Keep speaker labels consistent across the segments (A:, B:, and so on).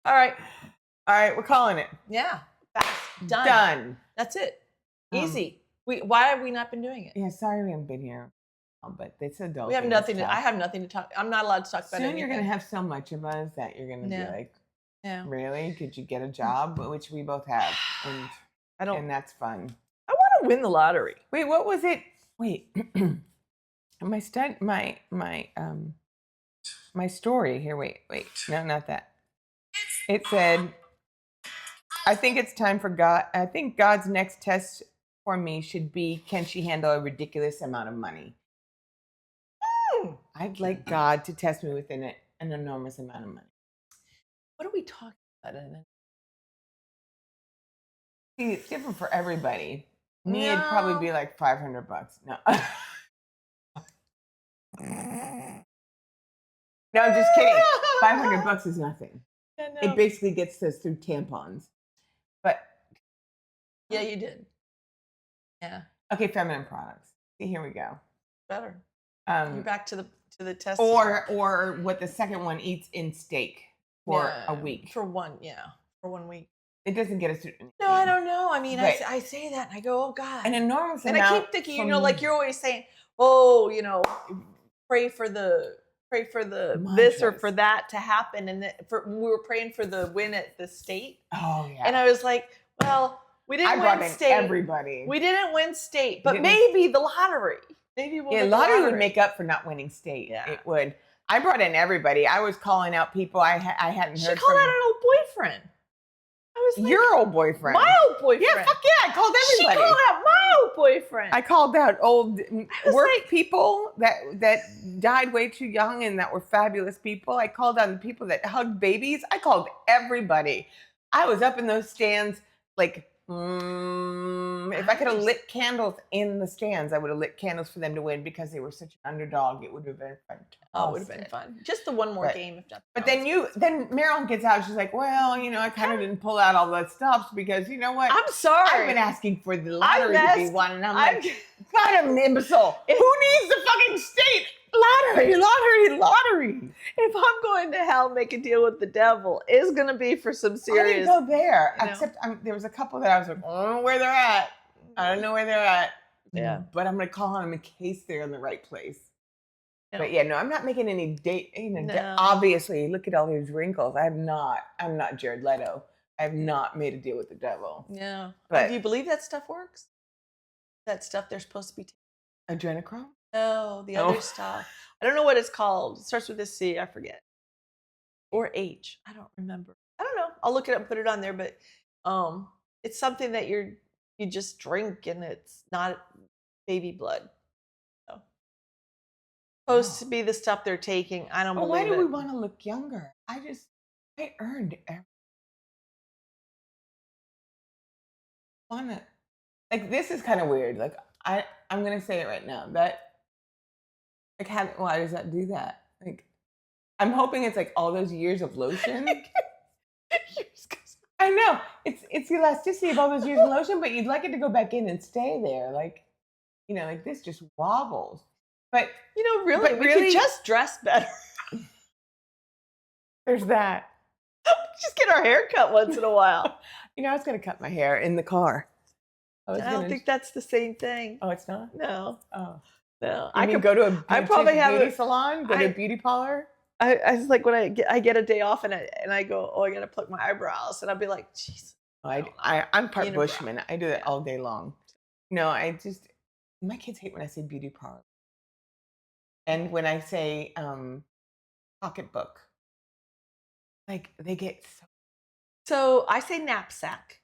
A: All right.
B: All right, we're calling it.
A: Yeah. Fast. Done.
B: Done.
A: That's it. Easy. Why have we not been doing it?
B: Yeah, sorry we haven't been here. But it's adult.
A: We have nothing I have nothing to talk. I'm not allowed to talk about
B: Soon
A: anything.
B: you're going to have so much of us that you're going to be like, really? Could you get a job? Which we both have. And that's fun.
A: I want to win the lottery.
B: Wait, what was it? Wait. my story here. Wait. No, not that. It said, I think it's time for God. I think God's next test for me should be, can she handle a ridiculous amount of money? I'd like God to test me with an enormous amount of money.
A: What are we talking about?
B: See, it's different for everybody. Me, it'd probably be like $500. No. No, I'm just kidding. $500 is nothing. It basically gets us through tampons. But
A: yeah, you did. Yeah.
B: Okay, feminine products. See, here we go.
A: Better. You're back to the test.
B: Or what the second one eats in steak for a week.
A: For 1 week.
B: It doesn't get us through.
A: No, I don't know. I mean, I say that and I go, oh God.
B: An enormous amount.
A: And I keep thinking, like you're always saying, oh, pray for the mantras. This or for that to happen. And we were praying for the win at the state.
B: Oh yeah.
A: And I was like, well, we didn't win state.
B: Everybody.
A: We didn't win state, but maybe the lottery. Maybe we'll
B: lottery would make up for not winning state. Yeah. It would. I brought in everybody. I was calling out people I hadn't heard from.
A: She called out an old boyfriend. I was like,
B: your old boyfriend.
A: My old boyfriend.
B: Yeah, fuck yeah. I called everybody.
A: She called out my old boyfriend.
B: I called out old people that died way too young and that were fabulous people. I called out the people that hugged babies. I called everybody. I was up in those stands like, if I could have lit candles in the stands, I would have lit candles for them to win because they were such an underdog. It would have been fun.
A: Oh, it would have been fun. Just the one more game.
B: But then Marilyn gets out. She's like, well, I kind of didn't pull out all the stops because you know what?
A: I'm sorry.
B: I've been asking for the lottery to be won, and I'm like, God, I'm an imbecile. Who needs the fucking state? Lottery.
A: If I'm going to hell, make a deal with the devil, it's going to be for some serious.
B: I didn't go there, except there was a couple that I was like, I don't know where they're at.
A: Yeah.
B: But I'm going to call on them in case they're in the right place. No. But yeah, no, I'm not making any date. Obviously, look at all these wrinkles. I'm not Jared Leto. I have not made a deal with the devil.
A: Yeah. But do you believe that stuff works? That stuff they're supposed to be taking?
B: Adrenochrome?
A: No, the other stuff. I don't know what it's called. It starts with a C. I forget. Or H. I don't remember. I don't know. I'll look it up and put it on there. But it's something that you just drink and it's not baby blood. So supposed to be the stuff they're taking. I don't believe it.
B: Why do we want to look younger? I earned everything. Like this is kind of weird. Like I'm gonna say it right now. Why does that do that? Like, I'm hoping it's like all those years of lotion. I know it's the elasticity of all those years of lotion, but you'd like it to go back in and stay there. Like, like this just wobbles. But
A: really, we could just dress better.
B: There's that.
A: Just get our hair cut once in a while.
B: I was gonna cut my hair in the car.
A: I don't think that's the same thing.
B: Oh, it's not?
A: No.
B: Oh.
A: No.
B: I could go to a beauty salon, go to a beauty parlor.
A: I was like, when I get a day off and I go, I gotta pluck my eyebrows, and I'll be like, jeez.
B: I'm part Bushman. I do it all day long. No, my kids hate when I say beauty parlor, and when I say pocketbook, like they get so.
A: So I say knapsack.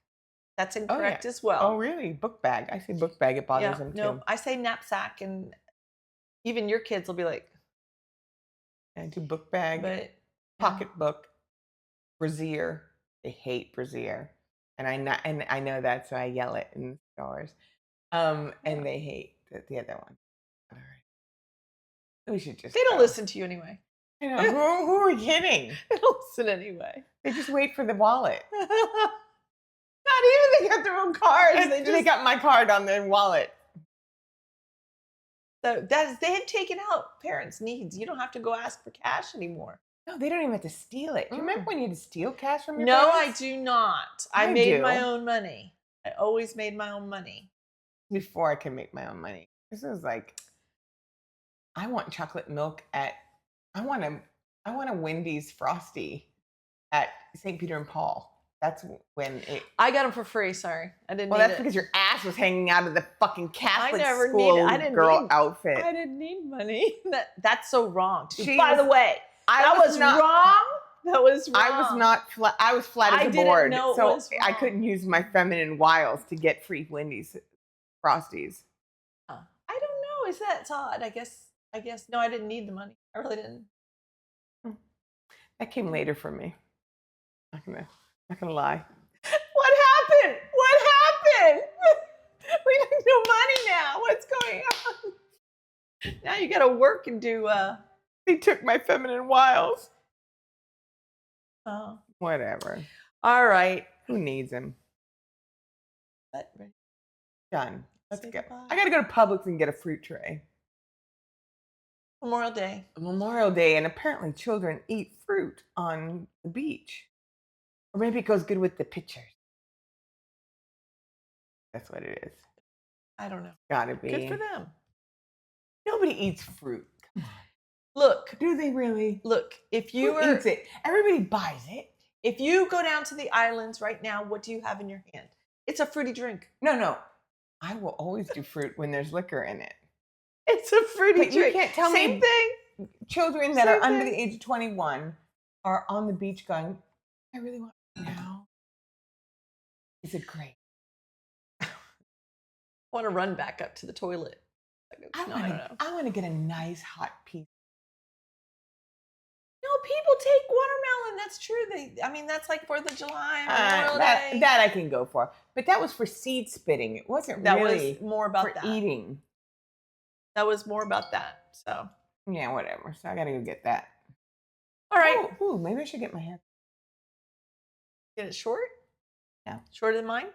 A: That's incorrect as well.
B: Oh, really? Book bag. I say book bag. It bothers them too.
A: No, I say knapsack, and even your kids will be like,
B: I do book bag, pocketbook, brassiere. They hate brassiere, and I know that, so I yell it in the stores. And they hate the other one. All right. We should just.
A: They don't listen to you anyway.
B: I know. Who are we kidding?
A: They don't listen anyway.
B: They just wait for the wallet.
A: Not even they got their own cards.
B: They got my card on their wallet.
A: So they had taken out parents' needs. You don't have to go ask for cash anymore.
B: No, they don't even have to steal it. Do you remember when you had to steal cash from your
A: No, I
B: parents?
A: do not. I
B: I
A: made my
B: do.
A: own money. I always made my own money.
B: Before I could make my own money. This was like, I want chocolate milk at, I want a Wendy's Frosty at St. Peter and Paul. That's when it.
A: I got them for free. Sorry, I didn't.
B: Well,
A: need
B: that's
A: it.
B: because your ass was hanging out of the fucking Catholic
A: never
B: school
A: needed- I didn't
B: girl
A: need-
B: outfit.
A: I didn't need money. That's so wrong.
B: She
A: By
B: was-
A: the way,
B: I
A: that was
B: not,
A: wrong. That was wrong.
B: I was not flat. I was flat
A: I
B: as a
A: didn't
B: board,
A: know it
B: so
A: was
B: I
A: wrong.
B: couldn't use my feminine wiles to get free Wendy's Frosties.
A: I don't know. Is that odd? I guess. No, I didn't need the money. I really didn't.
B: That came later for me. Not gonna lie.
A: What happened? What happened? We have no money now. What's going on? Now you got to work and do.
B: They took my feminine wiles.
A: Oh,
B: Whatever.
A: all right.
B: Who needs them?
A: But
B: Done. Let's
A: Say
B: go.
A: goodbye.
B: I gotta go to Publix and get a fruit tray.
A: Memorial Day.
B: Memorial Day, and apparently children eat fruit on the beach. Or maybe it goes good with the pictures. That's what it is.
A: I don't know.
B: Gotta be.
A: Good for them.
B: Nobody eats fruit. Come on.
A: Look.
B: Do they really?
A: Look. If
B: Who
A: you are,
B: eats it? Everybody buys it.
A: if you go down to the islands right now, what do you have in your hand? It's a fruity drink.
B: No. I will always do fruit when there's liquor in it.
A: It's a fruity
B: But you
A: drink.
B: can't tell
A: Same
B: me-
A: thing.
B: Children that
A: Same
B: are under
A: thing.
B: the age of 21 are on the beach going, I really want it now. Is it great?
A: I want to run back up to the toilet.
B: I
A: No, I don't know.
B: want to get a nice hot piece.
A: No, people take watermelon. That's true. I mean, that's like 4th of July, Memorial Day.
B: That I can go for. But that was for seed spitting. It wasn't
A: That
B: really
A: was more about
B: for
A: that.
B: eating.
A: That was more about that. So,
B: Yeah, whatever. So I got to go get that.
A: all right.
B: Ooh, maybe I should get my hair.
A: Get it short?
B: Yeah.
A: Shorter than mine?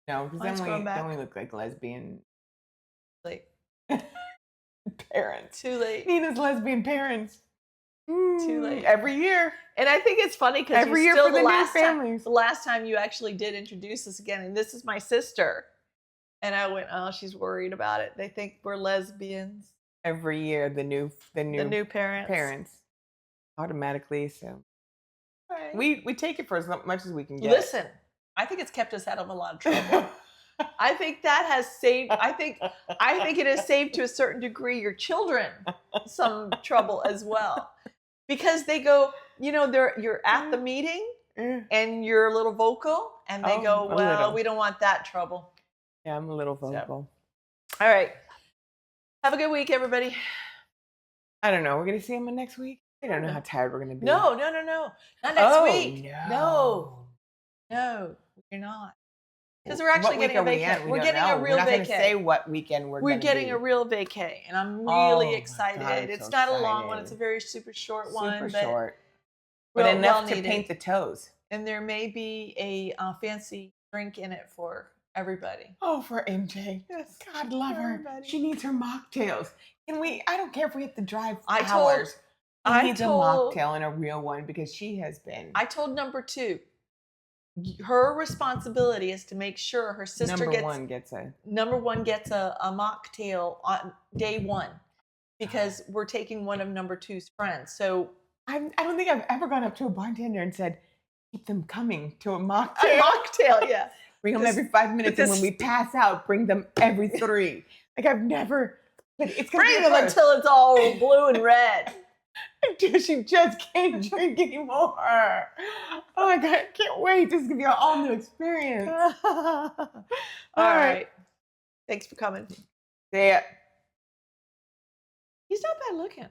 B: No, because
A: Mine's growing back.
B: then we look like lesbian
A: Late.
B: parents.
A: Too late.
B: Nina's lesbian parents.
A: Too late.
B: Every year.
A: And I think it's funny because
B: Every year
A: still
B: for the
A: the
B: new
A: last time,
B: families.
A: the last time you actually did introduce us again, and this is my sister. And I went, oh, she's worried about it. They think we're lesbians.
B: Every year, the new
A: The new parents.
B: parents automatically. So
A: Right.
B: we take it for as much as we can get.
A: Listen, I think it's kept us out of a lot of trouble. I think that has saved. I think it has saved to a certain degree your children some trouble as well, because they go, you're at the meeting and you're a little vocal, and they
B: Oh,
A: go,
B: a
A: well,
B: little.
A: we don't want that trouble.
B: Yeah, I'm a little vocal.
A: All right, have a good week, everybody.
B: I don't know. We're gonna see him next week. I don't know how tired we're gonna be.
A: No, not next
B: Oh,
A: week. No, you're not, because we're actually
B: What week
A: getting a
B: are we
A: vacay.
B: in? We
A: We're
B: don't
A: getting a
B: know.
A: real
B: We're not gonna
A: vacay.
B: say what weekend we're
A: We're
B: gonna
A: getting
B: be.
A: a real vacay, and I'm
B: Oh
A: really
B: my
A: excited.
B: God, I'm
A: It's
B: so
A: not a long one;
B: excited.
A: it's a very super short one,
B: Super
A: but
B: short, but
A: well
B: enough to
A: needed.
B: paint the toes.
A: And there may be a fancy drink in it for everybody.
B: Oh, for MJ.
A: Yes,
B: God love
A: for
B: her.
A: everybody.
B: She needs her mocktails. Can we? I don't care if we have to drive
A: I told-
B: hours. She
A: I
B: needs a
A: told-
B: mocktail and a real one because she has been.
A: I told number 2, her responsibility is to make sure her sister
B: number
A: gets
B: one gets a.
A: number 1 gets a mocktail on day 1, because we're taking one of number 2's friends. So
B: I don't think I've ever gone up to a bartender and said, "Keep them coming to a
A: a
B: mocktail.
A: mocktail, yeah.
B: Bring them
A: This-
B: every 5 minutes, and
A: this-
B: when we pass out, bring them every 3." Like I've never. But it's gonna
A: Bring
B: be
A: them
B: the first.
A: until it's all blue and red.
B: Until she just can't drink anymore. Oh my God, I can't wait. This is gonna be an all new experience.
A: All right. Thanks for coming.
B: See ya.
A: He's not bad looking.